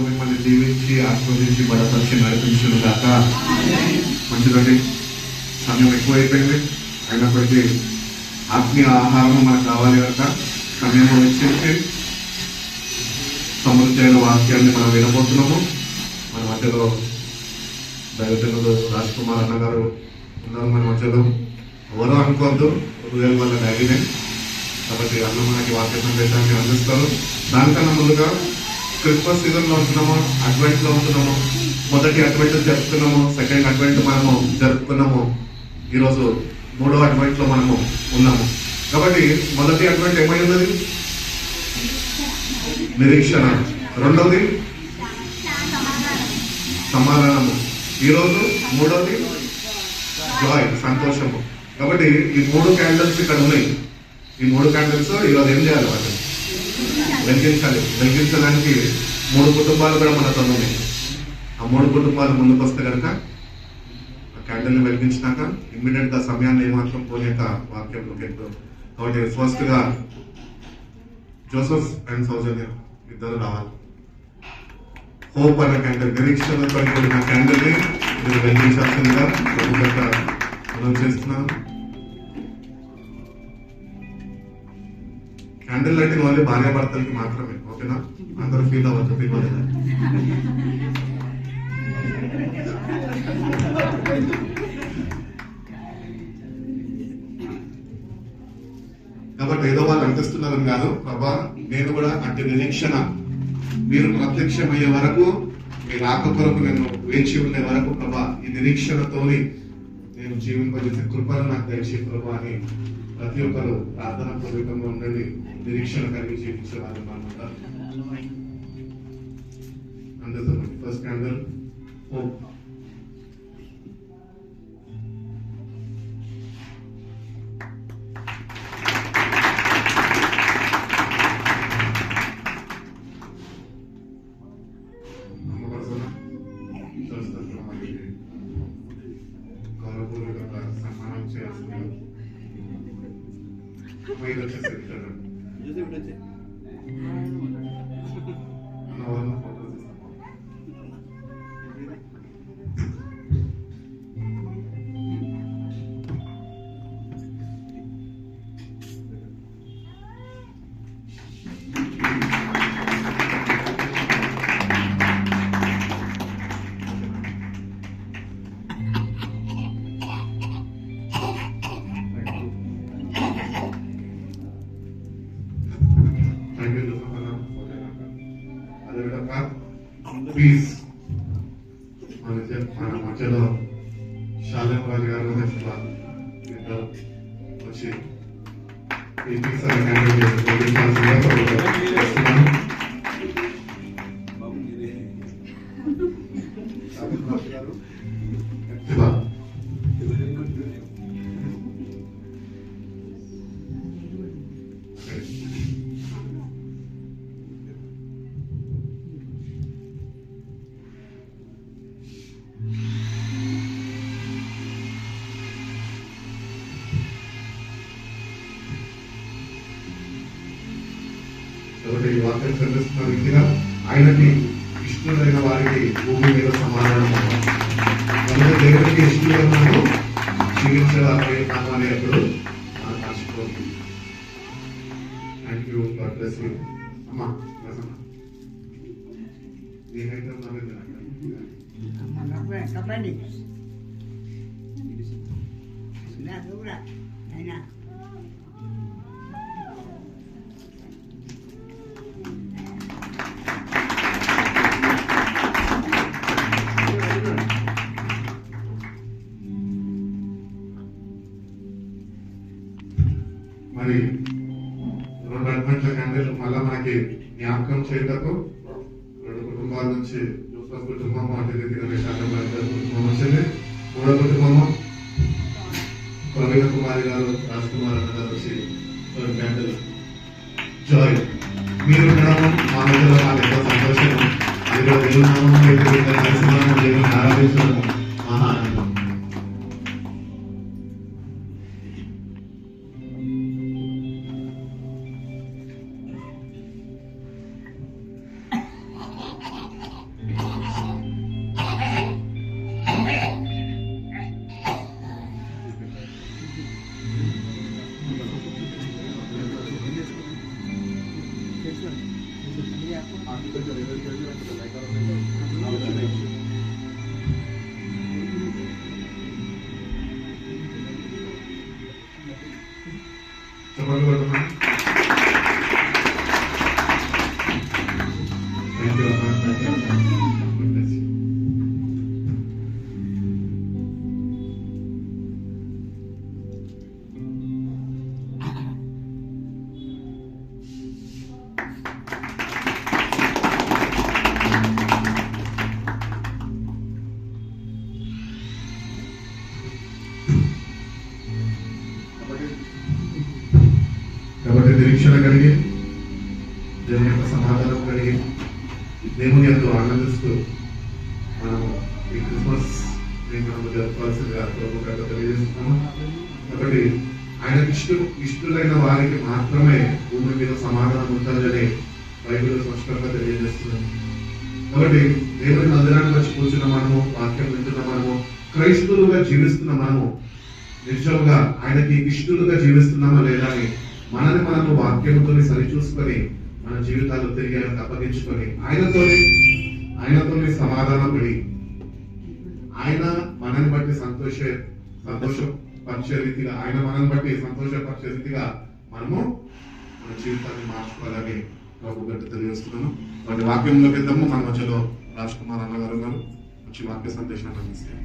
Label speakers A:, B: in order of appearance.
A: మిమ్మల్ని దీవించి ఆస్వాదించి బలపరిచి నడిపించును కాక. మంచిదండి, సమయం ఎక్కువైపోయింది, అయినప్పటికీ ఆత్మీయ ఆహారం మనకు కావాలి కనుక సమయం వచ్చేసి సమృద్ధి అయిన వాక్యాన్ని మనం వినబోతున్నాము. మన మధ్యలో దైవజనుడు రాజ్ కుమార్ అన్న గారు ఉన్నారు. మన మధ్యలో ఎవరో అనుకోవద్దు, హృదయం వల్ల డాడీనే. కాబట్టి అన్న మనకి వాక్య సందేశాన్ని అందిస్తారు. దానికన్నా ముందుగా క్రిస్మస్ సీజన్లో ఉంటున్నాము, అడ్వెంట్లో ఉంటున్నాము. మొదటి అడ్వెంట్ జరుపుతున్నాము, సెకండ్ అడ్వెంట్ మనము జరుపుకున్నాము. ఈరోజు 3వ అడ్వెంట్లో మనము ఉన్నాము. కాబట్టి మొదటి అడ్వెంట్ ఏమై ఉన్నది? నిరీక్షణ. రెండవది సమాధానము. ఈరోజు 3వది జాయ్, సంతోషము. కాబట్టి ఈ 3 క్యాండిల్స్ ఇక్కడ ఉన్నాయి. ఈ 3 క్యాండిల్స్ ఈరోజు ఏం చేయాలి? వాటిని వెలిగించాలి. వెలిగించడానికి 3 కుటుంబాలు కూడా మనతో ఉన్నాయి. ఆ 3 కుటుంబాలు ముందుకు వస్తే కనుక ఆ క్యాండిల్ని వెలిగించినాక ఇమ్మీడియట్ గా సమయాన్ని ఏమాత్రం పోలేక వాక్యంలోకి వెళ్తాం. కాబట్టి ఫస్ట్ గా జోసెఫ్ అండ్ సౌజన్య ఇద్దరు రావాలి. హోప్ అనే క్యాండిల్, నిరీక్షణతో కూడిన క్యాండిల్ ని మీరు వెలిగించాల్సిందిగా మనం చేస్తున్నాం. క్యాండిల్ లైటింగ్ ఓన్లీ భార్యాభర్తలకి మాత్రమే, ఓకేనా? అందరూ ఫీల్ అవ్వద్దు, ఫీల్ అవ్వలేదు. కాబట్టి ఏదో వాళ్ళు అనిపిస్తున్నారని కాదు, ప్రభా నేను కూడా అంటే నిరీక్షణ మీరు ప్రత్యక్షమయ్యే వరకు, మీ రాక కొరకు నేను వేచి ఉండే వరకు ప్రభా ఈ నిరీక్షణతోని నేను జీవింపజేసే కృపను నాకు దయచే ప్రభా అని ప్రతి ఒక్కరు ప్రార్థన పూర్వకంగా ఉండండి. నిరీక్షణ కలిగి జీవించేవారు అనమాట. అందుతుంది ఫస్ట్ క్యాండిల్ హోప్. సన్మానం చేయాల్సింది పీస్. మన మధ్యలో శాలం రాజు గారు వచ్చి ఈ పీస్ కాబట్టి వాక్యం చదివిస్తున్న రీతిగా ఆయనకి ఇష్టమైన వారికి భూమి మీద సమాధానం అలాగే దేవుడికి ఇష్టమైన జీవించాలని అప్పుడు మనకు ఆశిపోతుంది. Thank you, God bless you. అమ్మా నేనైతే మరి 2 అడ్వెంట్ల క్యాండిల్ మళ్ళా మనకి జ్ఞాపకం చేయటకు 2 కుటుంబాల నుంచి జోసెఫ్ కుటుంబము, అదే రీతిగా కుటుంబం వచ్చింది. 3వ కుటుంబము ప్రవీణ కుమారి గారు, రాజ్ కుమార్ అన్న గారు వచ్చి క్యాండిల్ జాయ్. మీరు ఉండడము మా మధ్యలో నాకు ఎంతో సంతోషం. అందులో దేవునామము దేవుని ఆరాధించడము మహా ఆనందం. చెప్పండి కొడుతున్నా. థ్యాంక్ యూ అమ్మా, థ్యాంక్ యూ అమ్మా. కాబట్టి నిరీక్షణ కలిగి దేవుని యొక్క సమాధానం కలిగి దేవుని ఎంతో ఆనందిస్తూ మనము ఈ క్రిస్మస్ మనము జరపాల్సిందిగా ప్రభుత్వంగా తెలియజేస్తున్నాము. కాబట్టి ఆయనకి ఇష్టలైన వారికి మాత్రమే భూమి మీద సమాధానం ఉంటుందని బైబిల్ స్పష్టంగా తెలియజేస్తున్నాము. కాబట్టి దేవుని మందిరానికి వచ్చి కూర్చున్న మనము, వాక్యం వింటున్న మనము, క్రైస్తవులుగా జీవిస్తున్న మనము నిజంగా ఆయనకి ఇష్టలుగా జీవిస్తున్నామా లేదా అని మనని మనము వాక్యంతో సరిచూసుకొని మన జీవితాలు తిరిగి ఆయనకు అప్పగించుకొని ఆయనతోనే సమాధానం పడి ఆయన మనని బట్టి సంతోషపరిచే రీతిగా సంతోషపరిచే రీతిగా మనము మన జీవితాన్ని మార్చుకోవాలని ప్రభు గట్టి తెలియజేస్తున్నాను. వాటి వాక్యంలో పెద్దము మన మధ్యలో రాజ్ కుమార్ అన్నగారు వచ్చి వాక్య సందేశాన్ని అందిస్తారు.